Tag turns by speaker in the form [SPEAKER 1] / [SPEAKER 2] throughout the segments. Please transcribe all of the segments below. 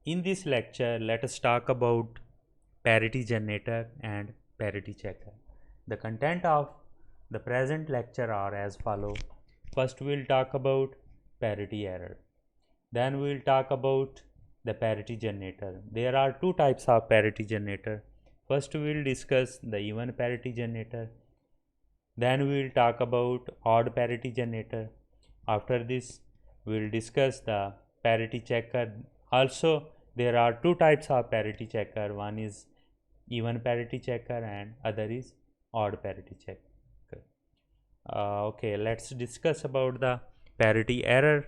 [SPEAKER 1] In this lecture, let us talk about parity generator and parity checker. The content of the present lecture are as follow. First, we will talk about parity error. Then we will talk about the parity generator. There are two types of parity generator. First, we will discuss the even parity generator. Then we will talk about odd parity generator. After this, we will discuss the parity checker. Also, there are two types of parity checker. One is even parity checker and other is odd parity checker. Okay, let's discuss about the parity error.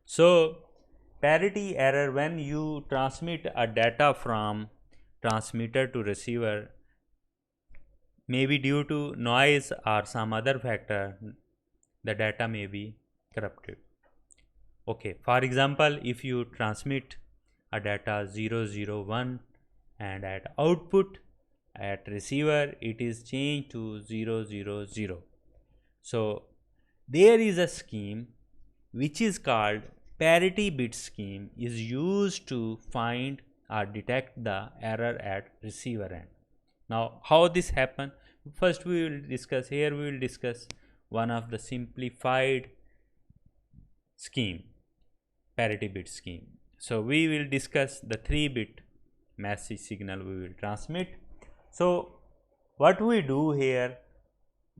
[SPEAKER 1] So, parity error, when you transmit a data from transmitter to receiver, maybe due to noise or some other factor, the data may be corrupted. Okay, for example, if you transmit a data 001 and at output at receiver it is changed to 000. So there is a scheme which is called parity bit scheme is used to find or detect the error at receiver end. Now how this happen? First we will discuss here, we will discuss one of the simplified scheme, parity bit scheme. So we will discuss the 3-bit message signal we will transmit. So what we do here,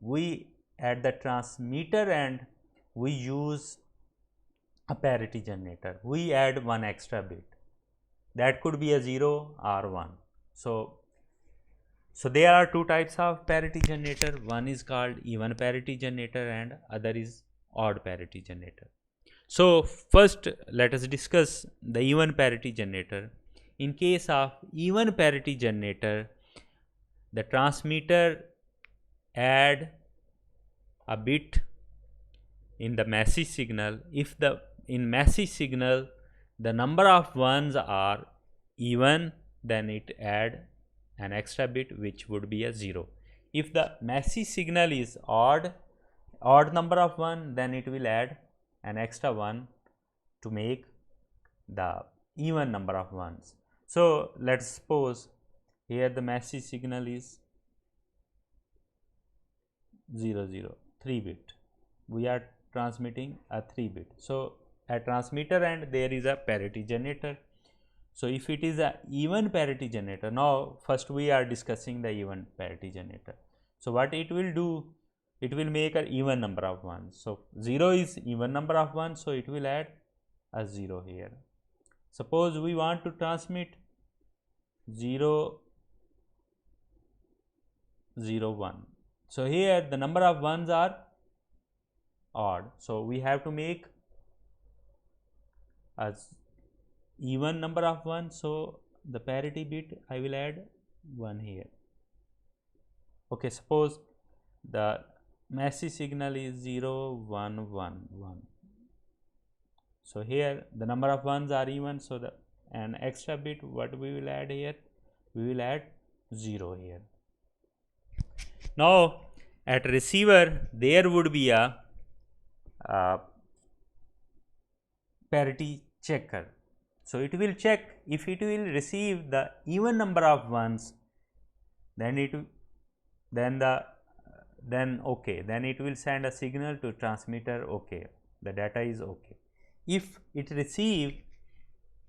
[SPEAKER 1] we at the transmitter end we use a parity generator. We add one extra bit, that could be a 0 or 1. So there are two types of parity generator. One is called even parity generator and other is odd parity generator. So first let us discuss the even parity generator. In case of even parity generator, the transmitter add a bit in the message signal. If the in message signal the number of ones are even, then it add an extra bit which would be a 0. If the message signal is odd number of 1, then it will add an extra 1 to make the even number of ones. So let's suppose here the message signal is 3 bit. We are transmitting a 3 bit. So at transmitter end there is a parity generator. So if it is a even parity generator, now first we are discussing the even parity generator. So what it will do, it will make an even number of ones. So 0 is even number of ones, so it will add a 0 here. Suppose we want to transmit 0 0 1. So here the number of ones are odd, so we have to make as even number of 1. So the parity bit I will add 1 here. Okay, suppose the message signal is 0 1 1 1. So here the number of ones are even, so the an extra bit what we will add here, we will add 0 here. Now at receiver there would be a parity checker. So it will check if it will receive the even number of ones, then it then okay, then it will send a signal to transmitter, okay, the data is okay. If it receive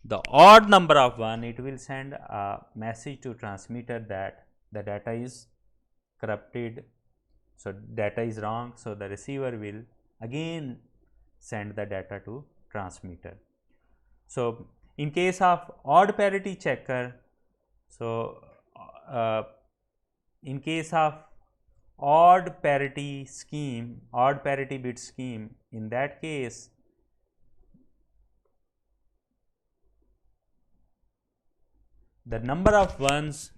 [SPEAKER 1] the odd number of 1, it will send a message to transmitter that the data is corrupted, so data is wrong. So the receiver will again send the data to transmitter. So in case of odd parity checker, so in case of odd parity scheme, odd parity bit scheme, in that case the number of ones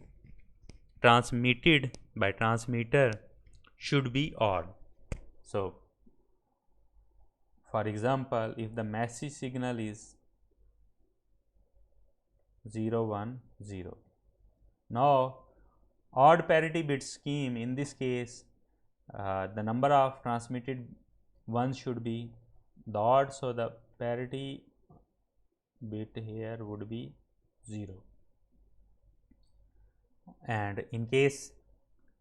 [SPEAKER 1] transmitted by transmitter should be odd. So for example, if the message signal is 0 1 0, now odd parity bit scheme, in this case the number of transmitted ones should be the odd, so the parity bit here would be 0. And in case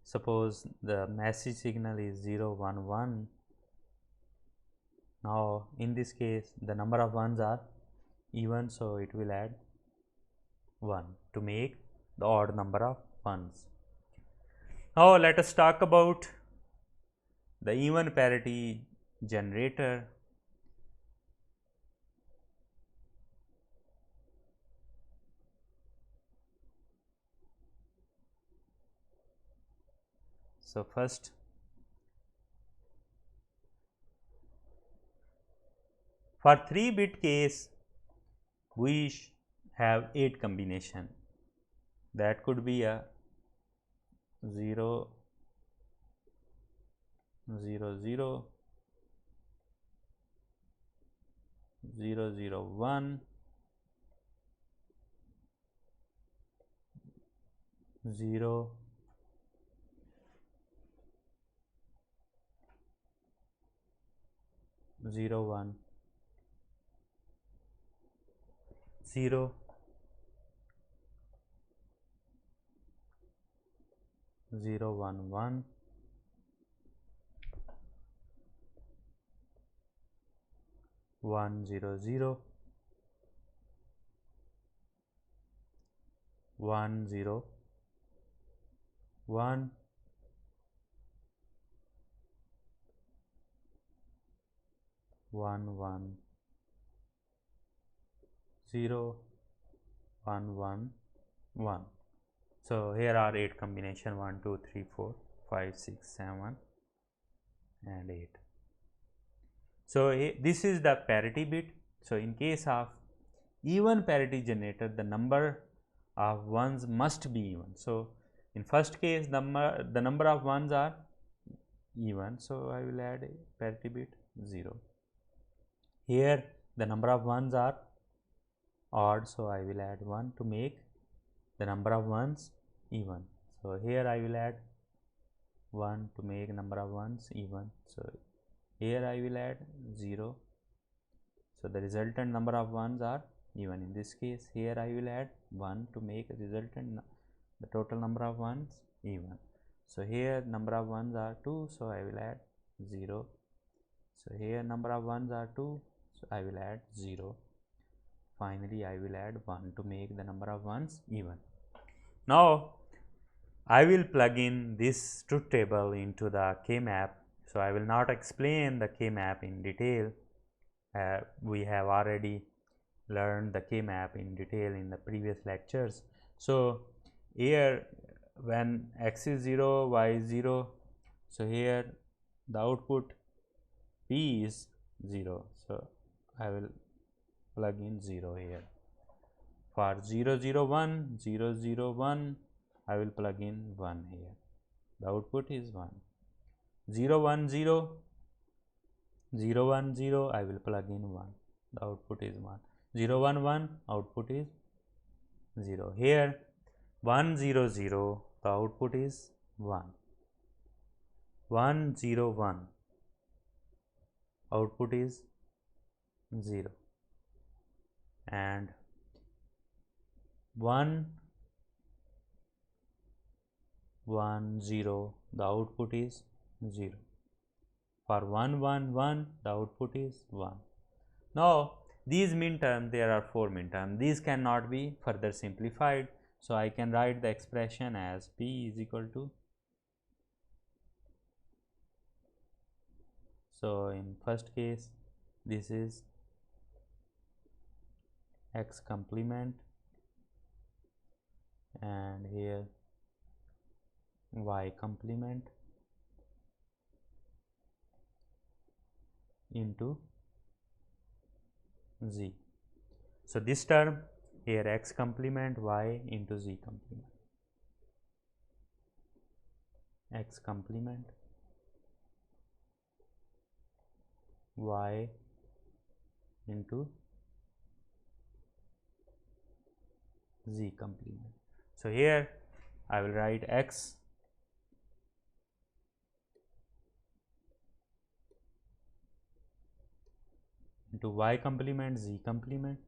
[SPEAKER 1] suppose the message signal is 0 1 1, now in this case the number of ones are even, so it will add 1 to make the odd number of ones. Now let us talk about the even parity generator. So first for 3-bit case we have 8 combination, that could be a 0 0 0 0 0 1 0 0 1 0 0 1 1 1 0 0 1 0 1 1 1 0 1 1 1. So here are 8 combination 1 2 3 4 5 6 7 and 8. So this is the parity bit. So in case of even parity generator, the number of ones must be even. So in first case the number of ones are even, so I will add a parity bit 0. Here the number of ones are odd, so I will add 1 to make the number of ones even. So here I will add 1 to make number of ones even. So here I will add 0. So the resultant number of ones are even. In this case here I will add 1 to make resultant the total number of ones even. So here number of ones are 2, so I will add 0. So here number of ones are 2, so I will add 0. Finally I will add 1 to make the number of ones even. Now I will plug in this truth table into the K-map. So I will not explain the K-map in detail. We have already learned the K-map in detail in the previous lectures. So here when x is 0, y is 0, so here the output P is 0. So I will plug in 0 here. For 0 0 1 0 0 1, I will plug in 1 here. The output is 1. 0 1 0 0 1 0, I will plug in 1. The output is 1. 0 1 1, output is 0. Here 1 0 0, the output is 1. 1 0 1, output is 0. And 1 1 0, the output is 0. For 1 1 1, the output is 1. Now these min terms, there are 4 min terms, these cannot be further simplified. So I can write the expression as P is equal to, so in first case this is x complement and here y complement into z. So this term here x complement y into z complement, x complement y into z complement. So here I will write x into y complement z complement.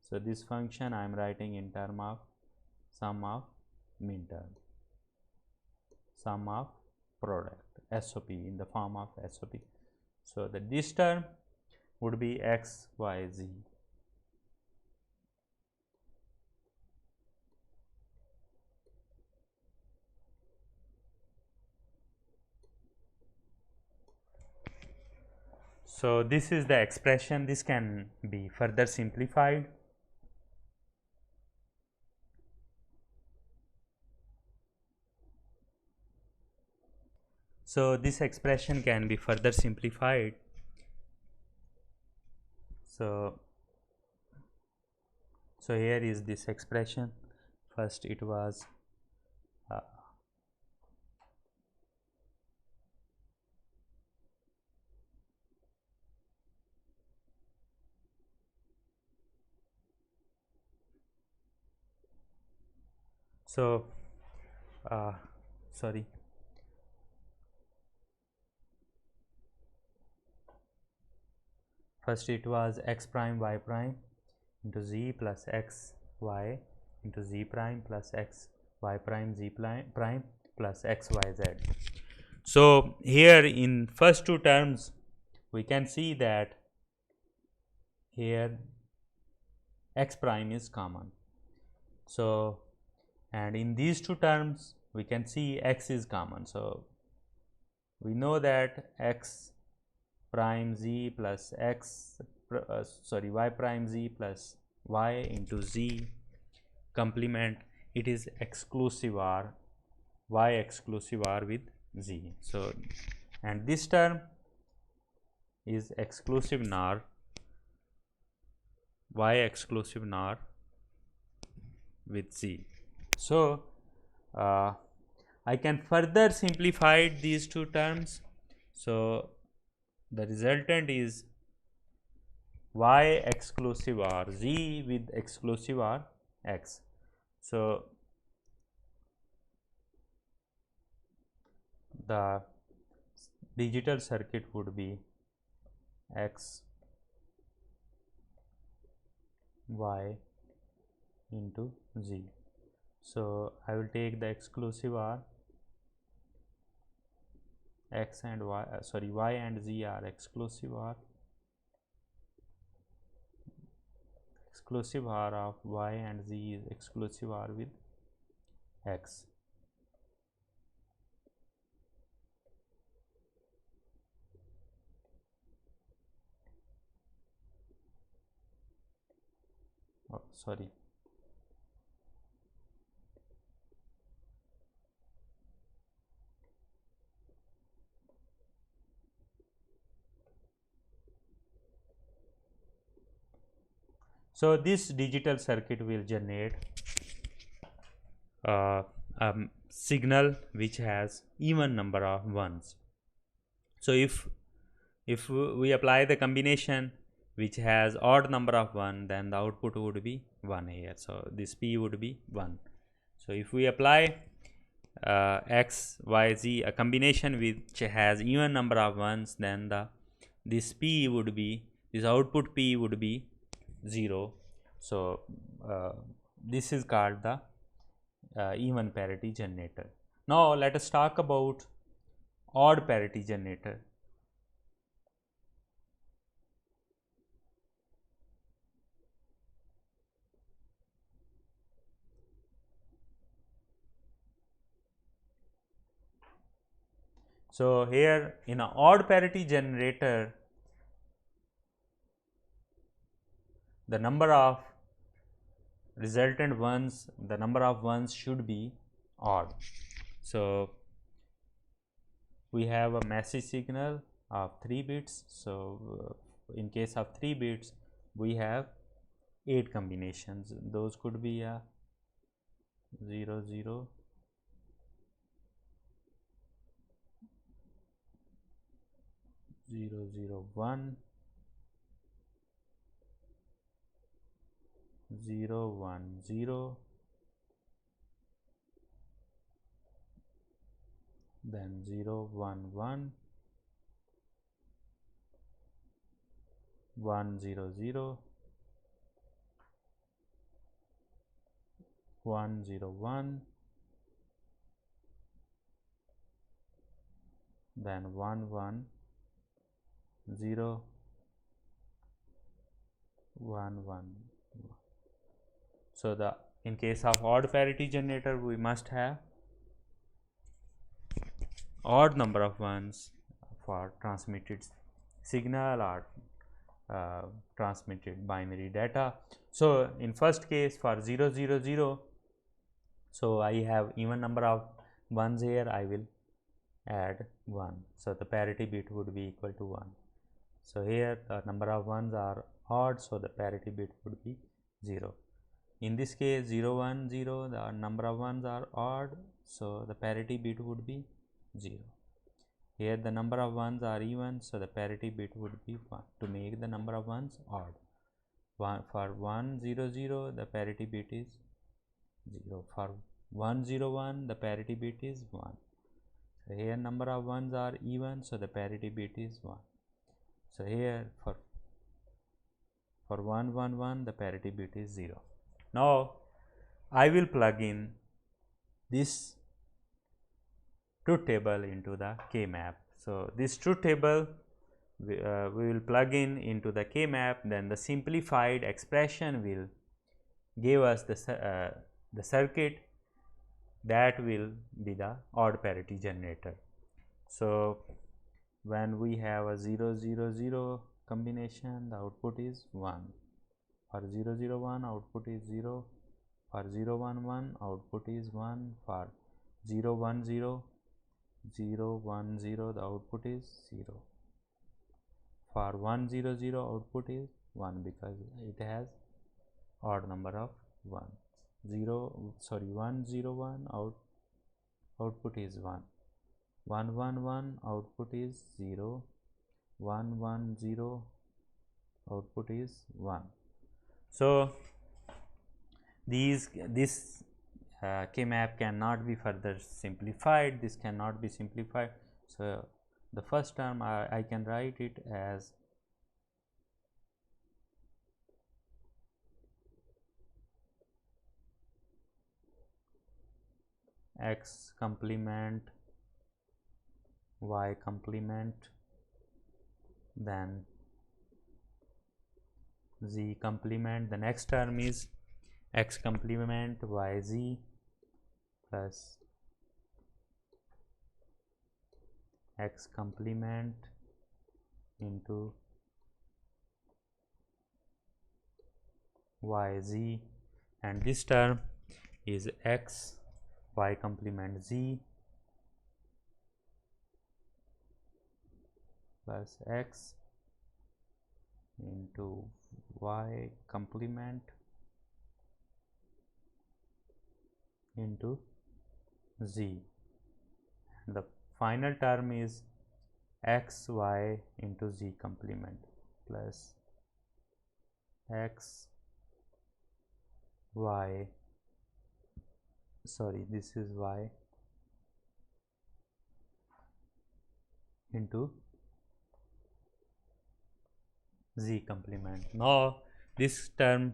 [SPEAKER 1] So this function I am writing in term of sum of minterm, sum of product, SOP, in the form of SOP. So that this term would be x, y, z. So this is the expression. This can be further simplified. So this expression can be further simplified. So here is this expression. First it was sorry. First it was x prime y prime into z plus x y into z prime plus x y prime z prime plus x y z. So here in first two terms we can see that here x prime is common. So and in these two terms we can see x is common. So we know that x prime z plus x y prime z plus y into z complement, it is exclusive or y exclusive or with z. So and this term is exclusive NOR, y exclusive NOR with z. So I can further simplify these two terms. So the resultant is y exclusive or z with exclusive or x. So the digital circuit would be x y into z. So I will take the exclusive or x and y, y and z are exclusive or of y and z is exclusive or with x. Oh, sorry. So this digital circuit will generate a signal which has even number of ones. So if we apply the combination which has odd number of 1, then the output would be 1 here. So this p would be 1. So if we apply x, y, z, a combination which has even number of ones, then this p would be, this output p would be 0. So this is called the even parity generator. Now let us talk about odd parity generator. So here in an odd parity generator, the number of resultant ones, the number of ones should be odd. So we have a message signal of 3 bits. So in case of 3 bits, we have 8 combinations. Those could be a 0 0, 0 0 1, 0 1 0, then 0 1 1, 1 0 0 1 0 1, then 1 1 0 1 1. So the in case of odd parity generator, we must have odd number of ones for transmitted signal or transmitted binary data. So in first case for 0 0 0, so I have even number of ones here, I will add 1. So the parity bit would be equal to 1. So here the number of ones are odd, so the parity bit would be 0. In this case 0 1 0, the number of ones are odd, so the parity bit would be 0. Here the number of ones are even, so the parity bit would be 1 to make the number of ones odd. For 1 0 0, the parity bit is 0. For 1 0 1, the parity bit is 1. So here number of ones are even, so the parity bit is 1. So here for 1 1 1, the parity bit is 0. Now I will plug in this truth table into the K map. So this truth table we will plug in into the K map, then the simplified expression will give us the circuit that will be the odd parity generator. So when we have a 0 0 0 combination, the output is 1. For 0 0 1, output is 0. For 0 1 1, output is 1. For 0 1 0 0 1 0, the output is 0. For 1 0 0, output is 1 because it has odd number of 1. 1 0 1, output is 1. 1 1 1, output is 0. 1 1 0, output is 1. So this K map cannot be further simplified. This cannot be simplified. So the first term I can write it as x complement y complement, then z complement. The next term is x complement yz plus x complement into yz, and this term is x y complement z plus x into y complement into z, and the final term is x y into z complement plus x y, sorry, this is y into z complement. Now this term,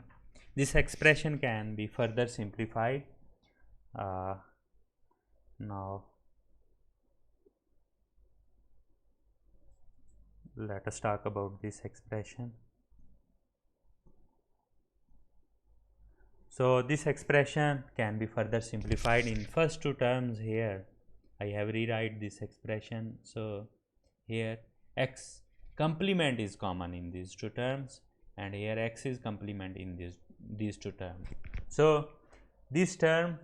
[SPEAKER 1] this expression can be further simplified. Now let us talk about this expression. So this expression can be further simplified in first two terms. Here I have rewrite this expression. So here x complement is common in these two terms, and here x is complement in these two terms. So this term,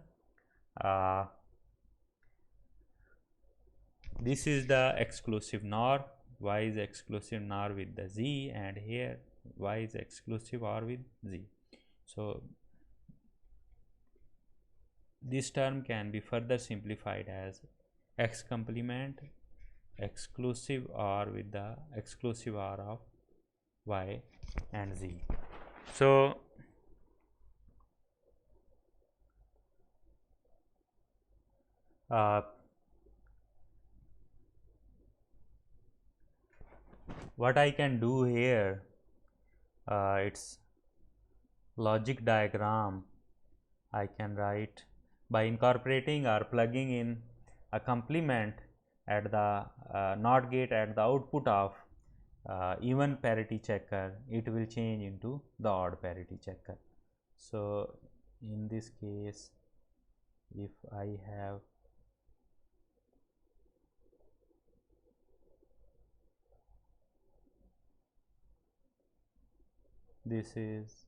[SPEAKER 1] this is the exclusive NOR. Y is exclusive NOR with the z, and here y is exclusive OR with z. So this term can be further simplified as x complement exclusive OR with the exclusive OR of y and z. So what I can do here, its logic diagram I can write by incorporating or plugging in a complement at the NOT gate at the output of even parity checker, it will change into the odd parity checker. So, in this case, if I have this is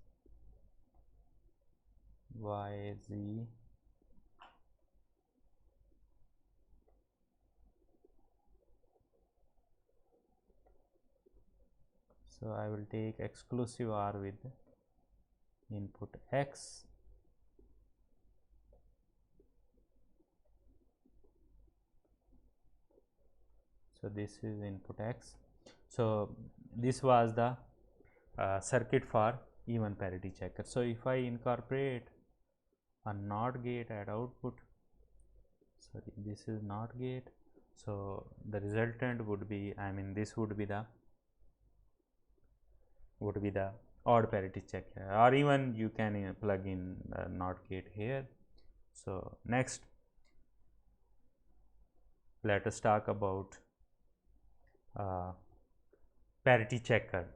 [SPEAKER 1] y z, so I will take exclusive OR with input x. So, this is input x. So, this was the circuit for even parity checker. So, if I incorporate a NOT gate at output, sorry, this is NOT gate. So, the resultant would be, I mean, this would be the odd parity checker, or even you can plug in NOT gate here. So, next let us talk about parity checker.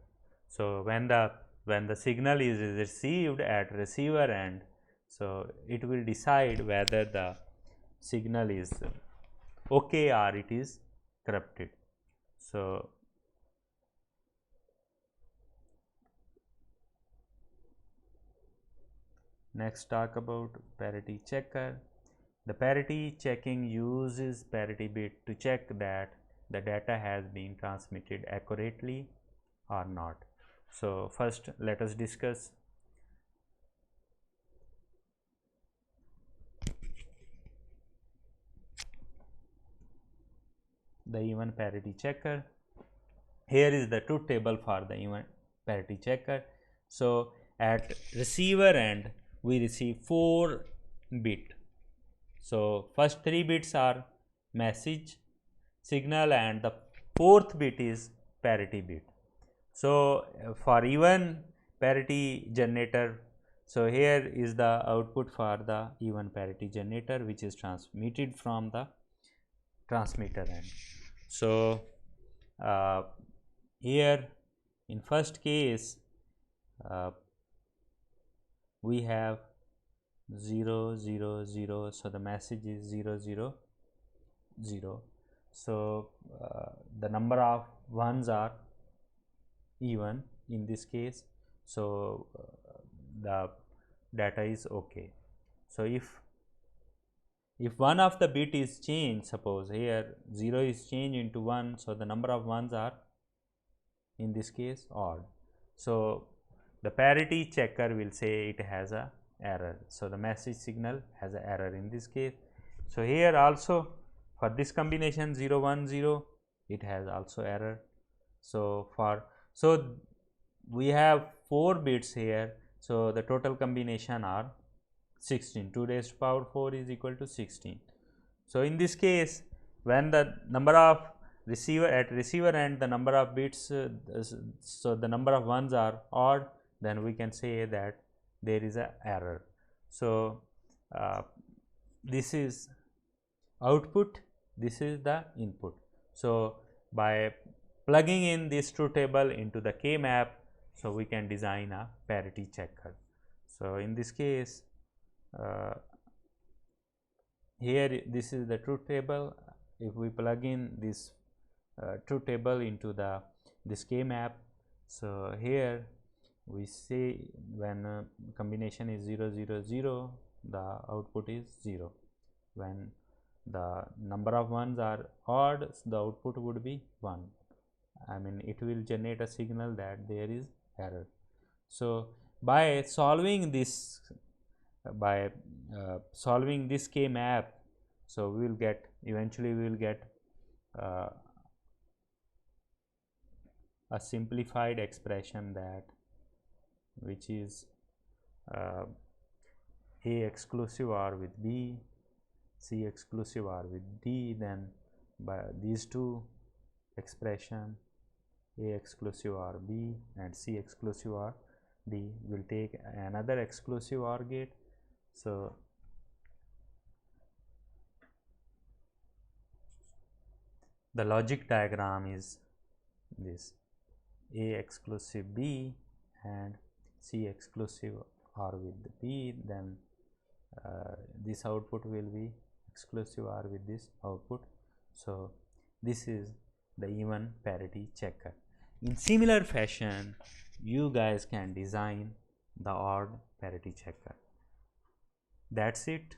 [SPEAKER 1] So, when the signal is received at receiver end, so it will decide whether the signal is okay or it is corrupted. So, next talk about parity checker. The parity checking uses parity bit to check that the data has been transmitted accurately or not. So, first let us discuss the even parity checker. Here is the truth table for the even parity checker. So, at receiver end we receive 4 bit. So, first 3 bits are message signal and the 4th bit is parity bit. So, for even parity generator, so here is the output for the even parity generator which is transmitted from the transmitter end. So, here in first case we have 0 0 0. So, the message is 0 0 0. So, the number of ones are even in this case. So, the data is okay. So, if one of the bit is changed, suppose here 0 is changed into 1. So, the number of ones are in this case odd. So, the parity checker will say it has a error. So, the message signal has a error in this case. So, here also for this combination 0 1 0 it has also error. So, we have 4 bits here. So, the total combination are 16, 2 raised to power 4 is equal to 16. So, in this case when the number of receiver end the number of bits, so the number of ones are odd, then we can say that there is a error. So, this is output, this is the input. So, by plugging in this truth table into the K map, so we can design a parity checker. So, in this case here this is the truth table. If we plug in this truth table into this K map, so here we say when combination is 0 0 0 the output is 0. When the number of ones are odd, the output would be 1. I mean it will generate a signal that there is error. So, by solving this K map, so we will get eventually we will get a simplified expression that which is A exclusive OR with B, C exclusive OR with D, then by these two expression A exclusive OR B and C exclusive OR D. Will take another exclusive OR gate. So the logic diagram is this: A exclusive B and C exclusive OR with B, then this output will be exclusive OR with this output. So this is the even parity checker. In similar fashion, you guys can design the odd parity checker. That's it.